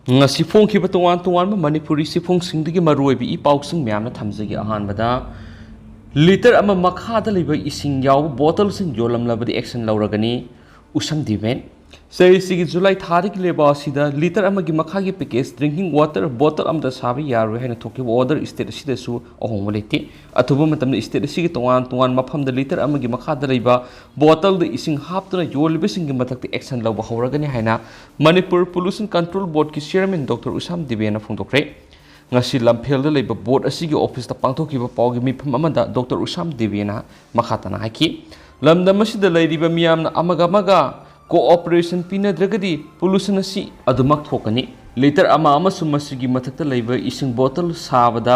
ngasi phongkhiba tongan tongan ma manipuri sifongsingi maruibi i pausing myamna thamjagi ahanbada liter ama makhada liba ising yaw bottle sing jolam labadi action lauragani usam diven sei sigi July tharik leba sida liter ama gi makhagi package drinking water bottle amda sabi yaru hena thoki order state sida su ahong waleti athuba matamna state sigi tongan tongan mafam da liter ama gi makhada liba bottle da ising haptuna yolbe sing gi matakti action lawba hawragani haina Manipur Pollution Control Board ki chairman Dr. Usam Dibena phongdokre ngasi lamphel da leba board asigi office ta pangthokiba pawgi mifam amada Dr. Usam Dibena makhatana haki lamdam asida leiriba miyamna amaga cooperation pinadragadi pollution asi adumak thokani liter ama sumasigi mathakta leiba ising bottle sabada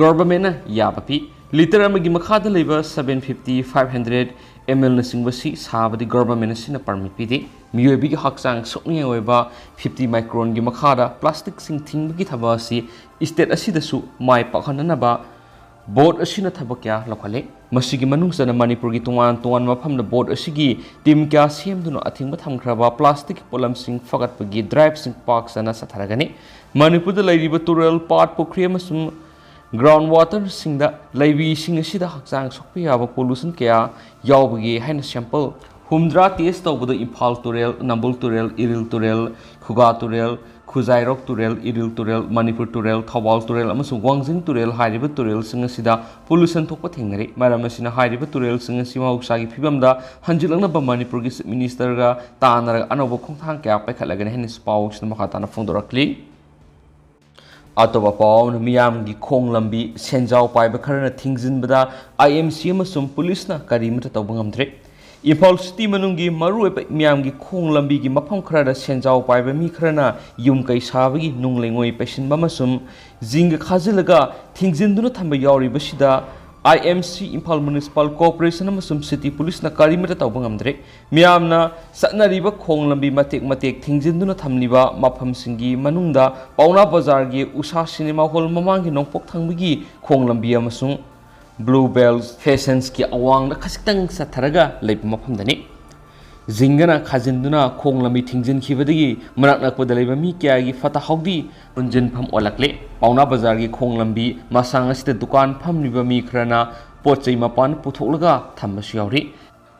government yabapi liter amagi makhada leiba 750 500 ml na singbasi sabadi government sina permit pidi miyobi gi hakchang sokni oiba 50 micron gi makhada plastic sing thinggi thabasi state asida su mai pakhanana ba board asina thabakya lokhale masigi manungsana manipur gi tungan mafamna board asigi team kya semduna athingba thamkhraba plastic polam sing fagatpagi drive sing parks ana satharagani manipur da lairiba tural part pokri amasum ground water singda laibi sing asida hakchang sokpi yaba pollution kya yawbagi haina sample humdra test tawbada Imphal Turel Nambul Turel Iril Turel Khuga Turel Khuzairok Turel Iril Turel Manipur Turel Thawal Turel amasung Wangjing Turel hairiba Turel sing asida pollution thokpa thengnari maram asina hairiba Turel sing asima usagi phibamda hanjilangna ba Manipur gi minister ga tanara anobo khongthang kya paikhalagani henis paw sina makhatana phongdorakli atoba paw miyam gi khong lambi senjau paiba kharana thingjinbada IMC amasum police na karimata tawbangamdre Imphal City manungi maru miyamgi khong lambi gi mafam khrada senjau paiba mi khrana yum kai sabagi nunglengoi pesin bamasum jinga khajilaga thingjinduna thamba yauri basida IMC Imphal Municipal Corporation amasum City Police na karimata tawbangamdre miyamna satnariba khong lambi matek thingjinduna thamliba mafam singi manungda Pauna Bazar gi Usha Cinema Hall mamangi nongpok thangbigi khong lambi amasung Bluebells Fashions ki awang na khasitang satharaga leiba mafamdani zingana khajinduna khonglami thingjin khibadagi marak nakpada leiba mi kya gi fata hawdi unjin pham olakle Pauna Bazar gi khonglambi masang asida dukan phamniba mi khrana pochai mapan putholaga thambasu yauri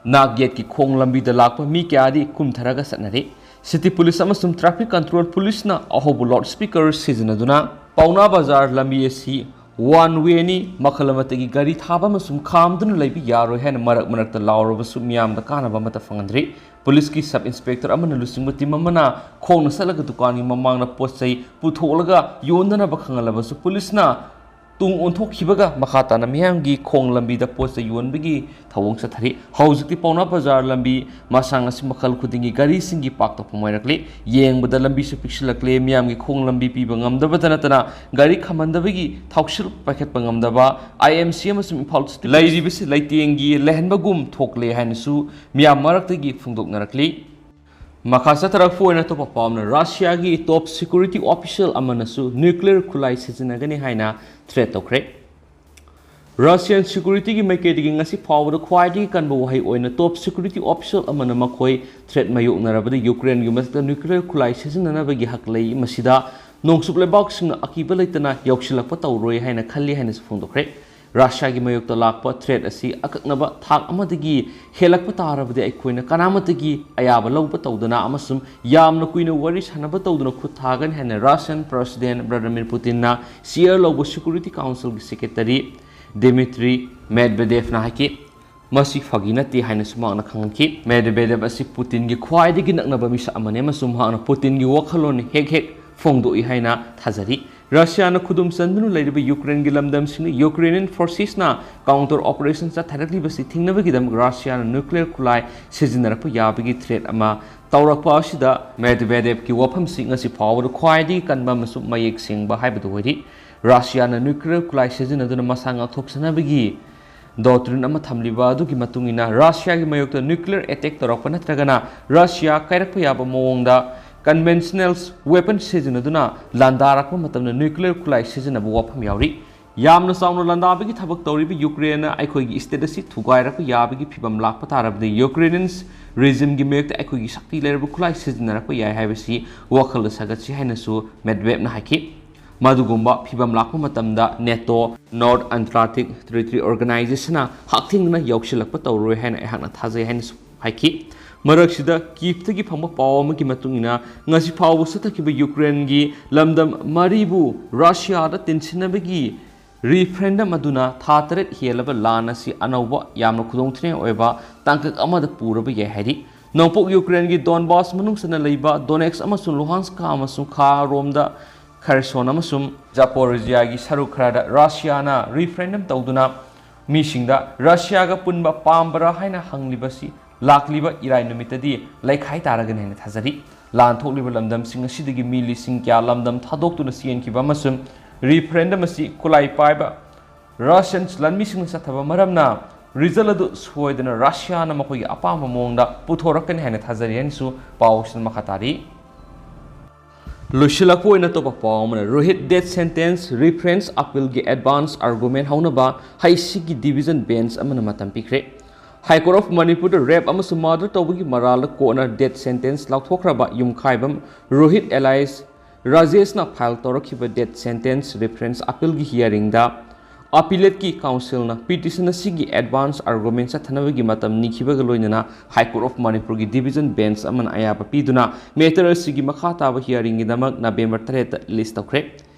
nagyet ki khonglambi da lakpa mi kya di kumtharaga satnari City Police amasum Traffic Control Police na ahobu loudspeaker sizinaduna Pauna Bazar lambi asi one way ni makhalamati gari thaba masum khamdun leibi yaro hen marak ta lauro basu miyam da kana ba mata fangandri police ki sub inspector amana lusingmati mamana khong salaga dukani mamang na posai putholaga yondana ba khangala basu police na tung onthok khibaga makhata na miyam gi khong lambi da posai yonbigi thawong sathari haujikti Pauna Bazar lambi masang asi makhal khudingi gari singi pak to phomoirakle yengbada lambi su pixilakle miyam gi khong lambi pi bangam da batana gari khamandabagi thaushil pakhet bangamdaba IMC amasum Imphal City lairibisi laitengi lehenbagum thokle hainasu miyam maraktagi phungdoknarakli Makasa tarak na to papamna Russia gi top security official amanasu nuclear khulai sizinagani haina threat tokre Russian security gi maikedi ngasi phawda khwaidi kanba wahai oina top security official amana makhoi threat mayuk narabadi Ukraine gi masda nuclear khulai sizinana bagi haklei masida nongsup lebak sing akiba leitana yoksilakpa tawroi haina khalli haina phungdokre Russia gi mayuk talakpa threat asi akaknaba thak amadagi helakpa tarabadi aikoina kanamatagi ayaba lawpa tawdana amasum yamna kuina wari sanaba tawdana khuthagan hena Russian President Vladimir Putin na share lawba Security Council gi secretary Dmitry Medvedev na haki masi faginati haina sumang na khangi Medvedev asi Putin gi khwaidagi naknaba misa amane masum hana Putin gi wakhalon hek phongdoi haina thajari Russia na khudum sandunu leiba Ukraine gi lamdam sing Ukrainian forces na counter operations ta tharakli basi thingnabagi dam Russia na nuclear khulai sizinarapa yabagi threat ama tawrakpa asida Medvedev ki wafam sing asi phawar khwaidi kanba masu mayek singba haibadu wari Russia na nuclear khulai sizinaduna masanga thoksanabagi doctrine ama thamliba adu gi matungina Russia gi mayokta nuclear attack tarakpa natragana Russia kairakpa yaba mawongda conventional weapon sizinaduna landarakpa matamna nuclear khulai sizinabu wafam yauri ꯌꯥꯝꯅ ꯆꯥꯎꯅ ꯂꯥꯟꯗꯥꯕꯒꯤ ꯊꯕꯛ ꯇꯧꯔꯤꯕ ꯌꯨꯀ꯭ꯔꯦꯟꯅ ꯑꯩꯈꯣꯏꯒꯤ state ꯑꯁꯤ ꯊꯨꯒꯥꯏꯔꯛꯄ ꯌꯥꯕꯒꯤ ꯐꯤꯚꯝ ꯂꯥꯛꯄ ꯇꯥꯔꯕꯗꯤ ꯌꯨꯀ꯭ꯔꯦꯅꯤꯌꯟꯁ ꯔꯦꯖꯤꯝꯒꯤ ꯃꯥꯌꯣꯛꯇ ꯑꯩꯈꯣꯏꯒꯤ ꯁꯛꯇꯤ ꯂꯩꯔꯕ ꯈꯨꯠꯂꯥꯏ ꯁꯤꯖꯤꯟꯅꯔꯛꯄ ꯌꯥꯏ ꯍꯥꯏꯕꯁꯤ ꯋꯥꯈꯜꯗ ꯁꯥꯒꯠꯁꯤ ꯍꯥꯏꯅꯁꯨ ꯃꯦꯗꯚꯦꯗꯅ ꯍꯥꯏꯈꯤ ꯃꯗꯨꯒꯨꯝꯕ ꯐꯤꯚꯝ ꯂꯥꯛꯄ ꯃꯇꯝꯗ ꯅꯦꯇꯣ ꯅꯣꯔꯊ ꯑꯦꯟꯇꯥꯔꯛꯇꯤꯛ ꯇꯦꯔꯤꯇꯣꯔꯤ ꯑꯣꯔꯒꯅꯥꯏꯖꯦꯁꯟꯅ ꯍꯛꯊꯦꯡꯅꯅ ꯌꯥꯎꯁꯤꯜꯂꯛꯄ ꯇꯧꯔꯣꯏ ꯍꯥꯏꯅ ꯑꯩꯍꯥꯛꯅ ꯊꯥꯖꯩ ꯍꯥꯏꯅꯁꯨ ꯍꯥꯏꯈꯤ ꯃꯔꯛꯁꯤꯗ ꯀꯤꯞꯇꯒꯤ ꯐꯪꯕ ꯄꯥꯎ ꯑꯃꯒꯤ ꯃꯇꯨꯡꯏꯟꯅ ꯉꯁꯤ ꯐꯥꯎꯕ ꯆꯠꯊꯈꯤꯕ ꯌꯨꯀ꯭ꯔꯦꯟꯒꯤ ꯂꯝꯗꯝ ꯃꯔꯤꯕꯨ ꯔꯁꯤꯌꯥꯗ ꯇꯤꯟꯁꯤꯟꯅꯕꯒꯤ ꯔꯤꯐ꯭ꯔꯦꯟꯗꯝ ꯑꯗꯨꯅ ꯊꯥ 8 ꯍꯦꯜꯂꯕ ꯂꯥꯟ ꯑꯁꯤ ꯑꯅꯧꯕ ꯌꯥꯝꯅ ꯈꯨꯗꯣꯡꯊꯤꯅꯤꯡꯉꯥꯏ ꯑꯣꯏꯕ ꯇꯥꯡꯀꯛ ꯑꯃꯗ ꯄꯨꯔꯕ ꯌꯥꯏ ꯍꯥꯏꯔꯤ ꯅꯣꯡꯄꯣꯛ ꯌꯨꯀ꯭ꯔꯦꯟꯒꯤ ꯗꯣꯟꯕꯥꯁ ꯃꯅꯨꯡꯗ ꯂꯩꯕ ꯗꯣꯅꯦꯛꯁ ꯑꯃꯁꯨꯡ ꯂꯨꯍꯥꯟꯁꯀꯥ ꯑꯃꯁꯨꯡ ꯈꯥꯔꯣꯝꯗ ꯈꯔꯁꯣꯟ ꯑꯃꯁꯨꯡ ꯖꯥꯄꯣꯔꯤꯖꯤꯌꯥꯒꯤ ꯁꯔꯨꯛ ꯈꯔꯗ ꯔꯁꯤꯌꯥꯅ ꯔꯤꯐ꯭ꯔꯦꯟꯗꯝ ꯇꯧꯗꯨꯅ ꯃꯤꯁꯤꯡꯗ ꯔꯁꯤꯌꯥꯒ ꯄꯨꯟꯕ ꯄꯥꯝꯕꯔꯥ ꯍꯥꯏꯅ ꯍꯪꯂꯤꯕꯁꯤ ꯂꯥꯛꯂꯤꯕ ꯏꯔꯥꯏ ꯅꯨꯃꯤꯠꯇꯗꯤ ꯂꯩꯈꯥꯏ ꯇꯥꯔꯒꯅꯤ ꯍꯥꯏꯅ ꯊꯥꯖꯔꯤ ꯂꯥꯟ ꯊꯣꯛꯂꯤꯕ ꯂꯝꯗꯝꯁꯤꯡ ꯑꯁꯤꯗꯒꯤ ꯃꯤ ꯂꯤꯁꯤꯡ ꯀꯌꯥ ꯂꯝꯗꯝ ꯊꯥꯗꯣꯛꯇꯨꯅ ꯆꯦꯟꯈꯤꯕ ꯑꯃꯁꯨꯡ ꯔꯤꯐ꯭ꯔꯦꯟꯗꯝ ꯑꯁꯤ ꯈꯨꯠꯂꯥꯏ ꯄꯥꯏꯕ ꯔꯁꯤꯌꯟ ꯂꯥꯟꯃꯤꯁꯤꯡꯅ ꯆꯠꯊꯕ ꯃꯔꯝꯅ ꯔꯤꯖꯜ ꯑꯗꯨ ꯁꯣꯏꯗꯅ ꯔꯁꯤꯌꯥꯅ ꯃꯈꯣꯏꯒꯤ ꯑꯄꯥꯝꯕ ꯃꯑꯣꯡꯗ ꯄꯨꯊꯣꯔꯛꯀꯅꯤ ꯍꯥꯏꯅ ꯊꯥꯖꯔꯤ ꯍꯥꯏꯅꯁꯨ ꯄꯥꯎꯁꯤꯅ ꯃꯈꯥ ꯇꯥꯔꯤ ꯂꯣꯏꯁꯤꯜꯂꯛꯄ ꯑꯣꯏꯅ ꯑꯇꯣꯞꯄ ꯄꯥꯎ ꯑꯃꯅ ꯔꯣꯍꯤꯠ ꯗꯦꯠ ꯁꯦꯟꯇꯦꯟꯁ ꯔꯤꯐꯔꯦꯟꯁ ꯑꯄꯤꯜꯒꯤ ꯑꯦꯗꯚꯥꯟꯁ ꯑꯥꯔꯒꯨꯃꯦꯟ ꯍꯧꯅꯕ ꯍꯩꯁꯤꯒꯤ ꯗꯤꯚꯤꯖꯟ ꯕꯦꯟꯆ ꯑꯃꯅ ꯃꯇꯝ ꯄꯤꯈ꯭ꯔꯦ ꯍꯥꯏ ꯀꯣꯔꯠ ꯑꯣꯐ ꯃꯅꯤꯄꯨꯔꯗ ꯔꯦꯞ ꯑꯃꯁꯨꯡ ꯃꯔꯗꯔ ꯇꯧꯕꯒꯤ ꯃꯔꯥꯜꯗ ꯀꯣꯔꯠꯅ ꯗꯦꯠ ꯁꯦꯟꯇꯦꯟꯁ ꯂꯥꯎꯊꯣꯛꯈ꯭ꯔꯕ ꯌꯨꯝꯈꯥꯏꯕꯝ ꯔꯣꯍꯤꯠ ꯑꯦꯂꯥꯏꯁ ꯔꯥꯖꯦꯁꯅ ꯐꯥꯏꯜ ꯇꯧꯔꯛꯈꯤꯕ ꯗꯦꯠ ꯁꯦꯟꯇꯦꯟꯁ ꯔꯤꯐꯔꯦꯟꯁ ꯑꯄꯤꯜꯒꯤ ꯍꯤꯌꯥꯔꯤꯡꯗ ꯑꯄꯤꯂꯦꯠꯀꯤ ꯀꯥꯎꯟꯁꯤꯜꯅ ꯄꯤꯇꯤꯁꯟ ꯑꯁꯤꯒꯤ ꯑꯦꯗꯚꯥꯟꯁ ꯑꯥꯔꯒꯨꯃꯦꯟ ꯆꯠꯊꯅꯕꯒꯤ ꯃꯇꯝ ꯅꯤꯈꯤꯕꯒ ꯂꯣꯏꯅꯅ ꯍꯥꯏ ꯀꯣꯔꯠ ꯑꯣꯐ ꯃꯅꯤꯄꯨꯔꯒꯤ ꯗꯤꯚꯤꯖꯟ ꯕꯦꯟꯆ ꯑꯃꯅ ꯑꯌꯥꯕ ꯄꯤꯗꯨꯅ ꯃꯦꯇꯔ ꯑꯁꯤꯒꯤ ꯃꯈꯥ ꯇꯥꯕ ꯍꯤꯌꯥꯔꯤꯡꯒꯤꯗꯃꯛ ꯅꯕꯦꯝꯕꯔ 8ꯗ ꯂꯤꯁ ꯇꯧꯈ꯭ꯔꯦ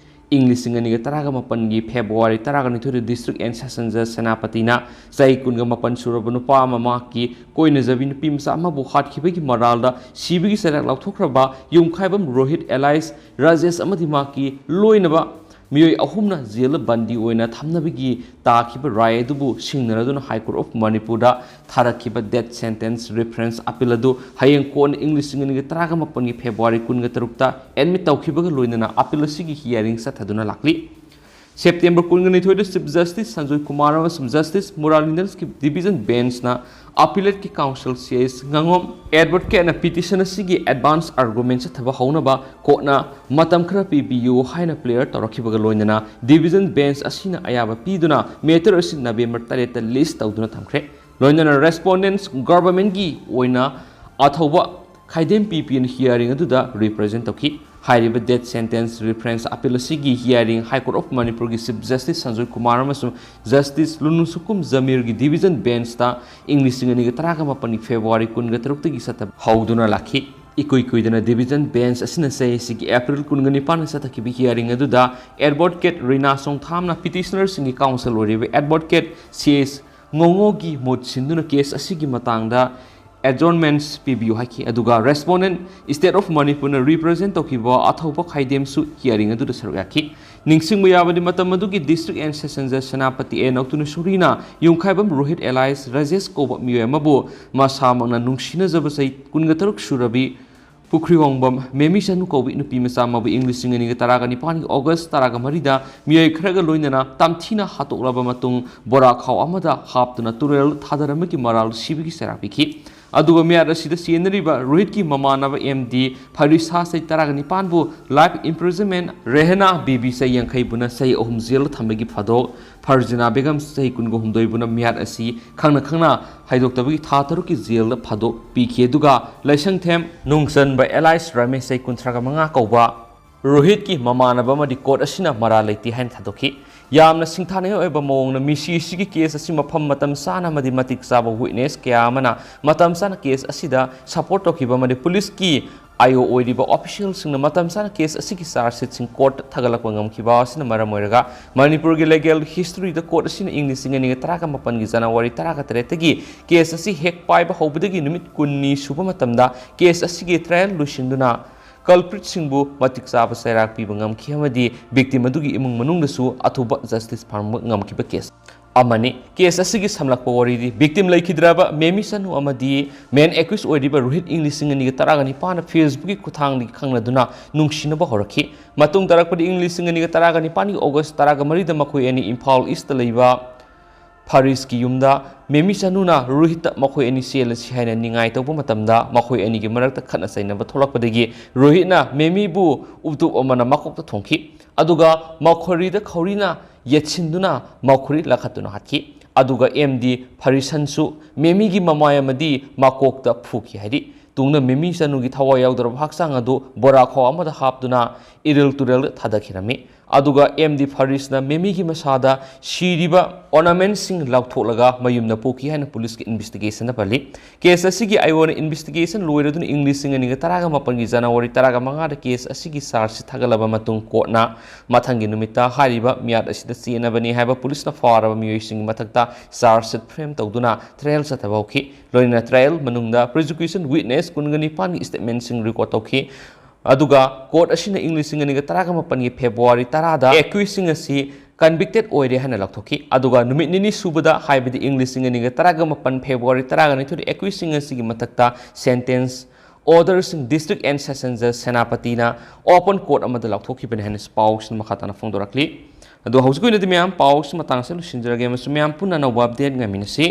ꯏꯪ 2018ꯒꯤ ꯐꯦꯕ꯭ꯔꯨꯋꯥꯔꯤ 12ꯗ ꯗꯤꯁꯇ꯭ꯔꯤꯛ ꯑꯦꯟड ꯁꯦꯁꯟ ꯖꯖ ꯁꯦꯅꯥꯄꯇꯤꯅ ꯆꯍꯤ 18 ꯁꯨꯔꯕ ꯅꯨꯄꯥ ꯑꯃ ꯃꯍꯥꯛꯀꯤ ꯀꯣꯏꯅꯖꯕꯤ ꯅꯨꯄꯤ ꯃꯆꯥ ꯑꯃꯕꯨ ꯍꯥꯠꯈꯤꯕꯒꯤ ꯃꯔꯥꯜꯗ ꯁꯤꯕꯒꯤ ꯆꯩꯔꯥꯛ ꯂꯥꯎꯊꯣꯛꯈ꯭ꯔꯕ ꯌꯨꯝꯈꯥꯏꯕꯝ ꯔꯣꯍꯤꯠ ꯑꯦꯂꯥꯏꯁ ꯔꯥꯖꯦꯁ ꯑꯃꯗꯤ ꯃꯍꯥꯛꯀꯤ ꯂꯣꯏꯅꯕ ꯃꯤꯑꯣꯏ ꯑꯍꯨꯝꯅ ꯖꯦꯜꯗ ꯕꯟꯗꯤ ꯑꯣꯏꯅ ꯊꯝꯅꯕꯒꯤ ꯇꯥꯈꯤꯕ ꯔꯥꯏ ꯑꯗꯨꯕꯨ ꯁꯤꯡꯅꯔꯗꯨꯅ ꯍꯥꯏ ꯀꯣꯔꯠ ꯑꯣꯐ ꯃꯅꯤꯄꯨꯔꯗ ꯊꯥꯔꯛꯈꯤꯕ ꯗꯦꯠ ꯁꯦꯟꯇꯦꯟꯁ ꯔꯤꯐꯔꯦꯟꯁ ꯑꯄꯤꯜ ꯑꯗꯨ ꯍꯌꯦꯡ ꯀꯣꯟꯅ ꯏꯪ 2018ꯒꯤ ꯐꯦꯕ꯭ꯔꯨꯋꯥꯔꯤ 13ꯇ ꯑꯦꯗꯃꯤꯠ ꯇꯧꯈꯤꯕꯒ ꯂꯣꯏꯅꯅ ꯑꯄꯤꯜ ꯑꯁꯤꯒꯤ ꯍꯤꯌꯥꯔꯤꯡ ꯆꯠꯊꯗꯨꯅ ꯂꯥꯛꯂꯤ September 12ꯗ chip justice Sanjoy Kumar ꯑꯃꯁꯨꯡ ꯖꯁꯇꯤꯁ ꯃꯨꯔꯥꯂꯤꯟꯗꯟꯁꯀꯤ ꯗꯤꯚꯤꯖꯟ ꯕꯦꯟꯆꯅ ꯑꯄꯤꯂꯦꯠꯀꯤ ꯀꯥꯎꯟꯁꯤꯜ ꯁꯤ.ꯑꯩꯆ. ꯉꯥꯉꯣꯝ ꯑꯦꯗꯚꯣꯀꯦꯠꯅ ꯄꯤꯇꯤꯁꯟ ꯑꯁꯤꯒꯤ ꯑꯦꯗꯚꯥꯟꯁ ꯑꯥꯔꯒꯨꯃꯦꯟ ꯆꯠꯊꯕ ꯍꯧꯅꯕ ꯀꯣꯔꯠꯅ ꯃꯇꯝ ꯈꯔ ꯄꯤꯕꯤꯌꯨ ꯍꯥꯏꯅ ꯄ꯭ꯂꯦꯌꯔ ꯇꯧꯔꯛꯈꯤꯕꯒ ꯂꯣꯏꯅꯅ ꯗꯤꯚꯤꯖꯟ ꯕꯦꯟꯆ ꯑꯁꯤꯅ ꯑꯌꯥꯕ ꯄꯤꯗꯨꯅ ꯃꯦꯇꯔ ꯑꯁꯤ ꯅꯕꯦꯝꯕꯔ 8ꯗ ꯂꯤꯁ ꯇꯧꯗꯨꯅ ꯊꯝꯈ꯭ꯔꯦ ꯂꯣꯏꯅꯅ ꯔꯦꯁꯄꯣꯟꯗꯦꯟꯁ ꯒꯚꯔꯟꯃꯦꯟꯠꯀꯤ ꯑꯣꯏꯅ ꯑꯊꯧꯕ ꯈꯥꯏꯗꯦꯝ ꯄꯤ.ꯄꯤ.ꯅ ꯍꯤꯌꯥꯔꯤꯡ ꯑꯗꯨꯗ ꯔꯤꯄ꯭ꯔꯖꯦꯟꯠ ꯇꯧꯈꯤ ꯍꯥꯏꯔꯤꯕ ꯗꯦꯠ ꯁꯦꯟꯇꯦꯟꯁ ꯔꯤꯐꯔꯦꯟꯁ ꯑꯄꯤꯜ ꯑꯁꯤꯒꯤ ꯍꯤꯌꯥꯔꯤꯡ ꯍꯥꯏ ꯀꯣꯔꯠ ꯑꯣꯐ ꯃꯅꯤꯄꯨꯔꯒꯤ ꯆꯤꯞ ꯖꯁꯇꯤꯁ ꯁꯟꯖꯣꯏ ꯀꯨꯃꯥꯔ ꯑꯃꯁꯨꯡ ꯖꯁꯇꯤꯁ ꯂꯨꯅꯨꯁꯨꯀꯨꯝ ꯖꯃꯤꯔꯒꯤ ꯗꯤꯚꯤꯖꯟ ꯕꯦꯟꯆꯇ ꯏꯪ 2018ꯒꯤ ꯐꯦꯕ꯭ꯔꯨꯋꯥꯔꯤ 13ꯗꯒꯤ ꯆꯠꯊꯕ ꯍꯧꯗꯨꯅ ꯂꯥꯛꯈꯤ ꯏꯀꯨꯏ ꯀꯨꯏꯗꯅ ꯗꯤꯚꯤꯖꯟ ꯕꯦꯟꯆ ꯑꯁꯤꯅ ꯆꯍꯤꯁꯤꯒꯤ ꯑꯦꯄ꯭ꯔꯤꯜ 19ꯗ ꯆꯠꯊꯈꯤꯕ ꯍꯤꯌꯥꯔꯤꯡ ꯑꯗꯨꯗ ꯑꯦꯗꯚꯣꯀꯦꯠ ꯔꯤꯅꯥ ꯆꯣꯡꯊꯥꯝꯅ ꯄꯤꯇꯤꯁꯅꯔꯁꯤꯡꯒꯤ ꯀꯥꯎꯟꯁꯤꯜ ꯑꯣꯏꯔꯤꯕ ꯑꯦꯗꯚꯣꯀꯦꯠ सी.एच. ꯉꯣꯉꯣꯒꯤ ꯃꯨꯠ ꯁꯤꯟꯗꯨꯅ ꯀꯦꯁ ꯑꯁꯤꯒꯤ ꯃꯇꯥꯡꯗ ꯑꯦꯗꯖꯣꯔꯟꯃꯦꯟꯠꯁ ꯄꯤꯕꯤꯌꯨ ꯍꯥꯏꯈꯤ ꯑꯗꯨꯒ ꯔꯦꯁꯄꯣꯟꯗꯦꯟꯠ ꯁ꯭ꯇꯦꯠ ꯑꯣꯐ ꯃꯅꯤꯄꯨꯔꯅ ꯔꯤꯄ꯭ꯔꯖꯦꯟꯠ ꯇꯧꯈꯤꯕ ꯑꯊꯧꯕ ꯈꯥꯏꯗꯦꯝꯁꯨ ꯍꯤꯌꯥꯔꯤꯡ ꯑꯗꯨꯗ ꯁꯔꯨꯛ ꯌꯥꯈꯤ ꯅꯤꯡꯁꯤꯡꯕ ꯌꯥꯕꯗꯤ ꯃꯇꯝ ꯑꯗꯨꯒꯤ ꯗꯤꯁꯇ꯭ꯔꯤꯛ ꯑꯦꯟड ꯁꯦꯁꯟ ꯖꯖ ꯁꯦꯅꯥꯄꯇꯤ ꯑꯦ ꯅꯧꯇꯨꯅꯁꯨꯔꯤꯅ ꯌꯨꯝꯈꯥꯏꯕꯝ ꯔꯣꯍꯤꯠ ꯑꯦꯂꯥꯏꯁ ꯔꯥꯖꯦꯁ ꯀꯧꯕ ꯃꯤꯑꯣꯏ ꯑꯃꯕꯨ ꯃꯁꯥꯃꯛꯅ ꯅꯨꯡꯁꯤꯅꯖꯕ ꯆꯍꯤ 13 ꯁꯨꯔꯕꯤ ꯄꯨꯈ꯭ꯔꯤꯋꯥꯡꯕꯝ ꯃꯦꯃꯤꯆꯅꯨ ꯀꯧꯕꯤ ꯅꯨꯄꯤ ꯃꯆꯥ ꯑꯃꯕꯨ ꯏꯪ 2019ꯒꯤ ꯑꯣꯒꯁꯠ 13ꯗ ꯃꯤꯑꯣꯏ ꯈꯔꯒ ꯂꯣꯏꯅꯅ ꯇꯝꯊꯤꯅ ꯍꯥꯠꯇꯣꯛꯂꯕ ꯃꯇꯨꯡ ꯕꯣꯔꯥꯈꯥꯎ ꯑꯃꯗ ꯍꯥꯞꯇꯨꯅ ꯇꯨꯔꯦꯜ ꯊꯥꯗꯔꯝꯕꯒꯤ ꯃꯔꯥꯜ ꯁꯤꯕꯒꯤ ꯆꯩꯔꯥꯛ ꯄꯤꯈꯤ ꯑꯗꯨꯒ ꯃꯤꯌꯥꯠ ꯑꯁꯤꯗ ꯆꯦꯟꯅꯔꯤꯕ ꯔꯣꯍꯤꯠꯀꯤ ꯃꯃꯥꯟꯅꯕ M.D. ꯐꯔꯤꯁꯥ ꯆꯍꯤ 19ꯕꯨ ꯂꯥꯏꯐ ꯏꯝꯄ꯭ꯔꯤꯖꯟꯃꯦꯟꯠ ꯔꯦꯍꯅꯥ ꯕꯤꯕꯤ ꯆꯍꯤ 50ꯕꯨꯅ ꯆꯍꯤ 3 ꯖꯦꯜꯗ ꯊꯝꯕꯒꯤ ꯐꯥꯗꯣꯛ ꯐꯔꯖꯤꯅꯥ ꯕꯦꯒꯝ ꯆꯍꯤ 22ꯕꯨꯅ ꯃꯤꯌꯥꯠ ꯑꯁꯤ ꯈꯪꯅ ꯍꯥꯏꯗꯣꯛꯇꯕꯒꯤ ꯊꯥ 6ꯀꯤ ꯖꯦꯜꯗ ꯐꯥꯗꯣꯛ ꯄꯤꯈꯤ ꯑꯗꯨꯒ ꯂꯩꯁꯪꯊꯦꯝ ꯅꯨꯡꯆꯟꯕ ꯑꯦꯂꯥꯏꯁ ꯔꯃꯦꯁ ꯆꯍꯤ 35 ꯀꯧꯕ ꯔꯣꯍꯤꯠꯀꯤ ꯃꯃꯥꯟꯅꯕ ꯑꯃꯗꯤ ꯀꯣꯔꯠ ꯑꯁꯤꯅ ꯃꯔꯥꯜ ꯂꯩꯇꯦ ꯍꯥꯏꯅ ꯊꯥꯗꯣꯛꯈꯤ ꯌꯥꯝꯅ ꯁꯤꯡꯊꯥꯅꯤꯡꯉꯥꯏ ꯑꯣꯏꯕ ꯃꯑꯣꯡꯅ ꯃꯤꯁꯤ ꯑꯁꯤꯒꯤ ꯀꯦꯁ ꯑꯁꯤ ꯃꯇꯝ ꯆꯥꯅ ꯑꯃꯗꯤ ꯃꯇꯤꯛ ꯆꯥꯕ ꯋꯤꯠꯅꯦꯁ ꯀꯌꯥ ꯑꯃꯅ ꯃꯇꯝ ꯆꯥꯅ ꯀꯦꯁ ꯑꯁꯤꯗ ꯁꯄꯣꯔꯠ ꯇꯧꯈꯤꯕ ꯑꯃꯗꯤ ꯄꯨꯂꯤꯁꯀꯤ ꯑꯥꯏꯑꯣ ꯑꯣꯏꯔꯤꯕ ꯑꯣꯐꯤꯁꯤꯌꯦꯜꯁꯤꯡꯅ ꯃꯇꯝ ꯆꯥꯅ ꯀꯦꯁ ꯑꯁꯤꯒꯤ ꯆꯥꯔꯖꯁꯤꯠꯁꯤꯡ ꯀꯣꯔꯠꯇ ꯊꯥꯒꯠꯂꯛꯄ ꯉꯝꯈꯤꯕ ꯑꯁꯤꯅ ꯃꯔꯝ ꯑꯣꯏꯔꯒ ꯃꯅꯤꯄꯨꯔꯒꯤ ꯂꯤꯒꯦꯜ ꯍꯤꯁꯇ꯭ꯔꯤꯗ ꯀꯣꯔꯠ ꯑꯁꯤꯅ ꯏꯪ 2018ꯒꯤ ꯖꯅꯋꯥꯔꯤ 18ꯗꯒꯤ ꯀꯦꯁ ꯑꯁꯤ ꯍꯦꯛ ꯄꯥꯏꯕ ꯍꯧꯕꯗꯒꯤ ꯅꯨꯃꯤꯠ 10ꯅꯤ ꯁꯨꯕ ꯃꯇꯝꯗ ꯀꯦꯁ ꯑꯁꯤꯒꯤ ꯇ꯭ꯔꯥꯌꯦꯜ ꯂꯣꯏꯁꯤꯟꯗꯨꯅ ꯀꯜꯄ꯭ꯔꯤꯠꯁꯤꯡꯕꯨ ꯃꯇꯤꯛ ꯆꯥꯕ ꯆꯩꯔꯥꯛ ꯄꯤꯕ ꯉꯝꯈꯤ ꯑꯃꯗꯤ ꯚꯤꯛꯇꯤꯝ ꯑꯗꯨꯒꯤ ꯏꯃꯨꯡ ꯃꯅꯨꯡꯗꯁꯨ ꯑꯊꯨꯕ ꯖꯁꯇꯤꯁ ꯐꯪꯕ ꯉꯝꯈꯤꯕ ꯀꯦꯁ ꯑꯃꯅꯤ ꯀꯦꯁ ꯑꯁꯤꯒꯤ ꯁꯝꯂꯛꯄ ꯋꯥꯔꯤꯗꯤ ꯚꯤꯛꯇꯤꯝ ꯂꯩꯈꯤꯗ꯭ꯔꯕ ꯃꯦꯃꯤꯆꯅꯨ ꯑꯃꯗꯤ ꯃꯦꯟ ꯑꯦꯀ꯭ꯌꯨꯁ ꯑꯣꯏꯔꯤꯕ ꯔꯣꯍꯤꯠ ꯏꯪ 2019ꯅ ꯐꯦꯁꯕꯨꯛꯀꯤ ꯈꯨꯠꯊꯥꯡꯗꯒꯤ ꯈꯪꯅꯗꯨꯅ ꯅꯨꯡꯁꯤꯅꯕ ꯍꯧꯔꯛꯈꯤ ꯃꯇꯨꯡ ꯇꯥꯔꯛꯄꯗ ꯏꯪ 2019ꯒꯤ ꯑꯣꯒꯁꯠ 13ꯗ ꯃꯈꯣꯏ ꯑꯅꯤ ꯏꯝꯐꯥꯜ ꯏꯁꯇ ꯂꯩꯕ ꯐꯥꯔꯤꯁꯀꯤ ꯌꯨꯝꯗ ꯃꯦꯃꯤꯆꯅꯨꯅ ꯔꯣꯍꯤꯠꯇ ꯃꯈꯣꯏ ꯑꯅꯤ ꯆꯦꯜꯂꯁꯤ ꯍꯥꯏꯅ ꯅꯤꯡꯉꯥꯏ ꯇꯧꯕ ꯃꯇꯝꯗ ꯃꯈꯣꯏ ꯑꯅꯤꯒꯤ ꯃꯔꯛꯇ ꯈꯠꯅ ꯆꯩꯅꯕ ꯊꯣꯛꯂꯛꯄꯗꯒꯤ ꯔꯣꯍꯤꯠꯅ ꯃꯦꯃꯤꯕꯨ ꯎꯇꯨꯞ ꯑꯃꯅ ꯃꯀꯣꯛꯇ ꯊꯣꯝꯈꯤ ꯑꯗꯨꯒ ꯃꯈꯣꯔꯤꯗ ꯈꯧꯔꯤꯅ yetchinduna maukuri lakhatuna hatki aduga MD Farisansu memigi mamay amadi makokta phuki haidi tungna memi sanugi thawa yaudar haksang adu bora kho amada hapduna iril turel thadakhirami aduga MD Farisna memigi masada shiriba ornaments sing lautholaga mayumna poki haina police ki investigation na pali case asigi iona investigation loiradun English sing ani taraga mapangi January taraga manga da case asigi charge thagalaba matung court na mathangi numita hariba miat asida chena bani haiba police na faraba miyoi sing mathakta charge frame tawduna trial satabauki loina trial manungda prosecution witness kungani pani statement sing record tawki aduga court asina English sing ani taraga mapangi February tarada accused sing asi convicted oire hana lakthoki aduga numit nini subada haibidi English sing ani taraga mapan February taraga ni thuri accused sing asi gi matakta sentence orders in district and session judge senapati na open court amada lakthoki ben hana spouse makhatana phongdorakli adu hausko ni myam pause matang se lusinjrage masumyam punna no update ngaminasi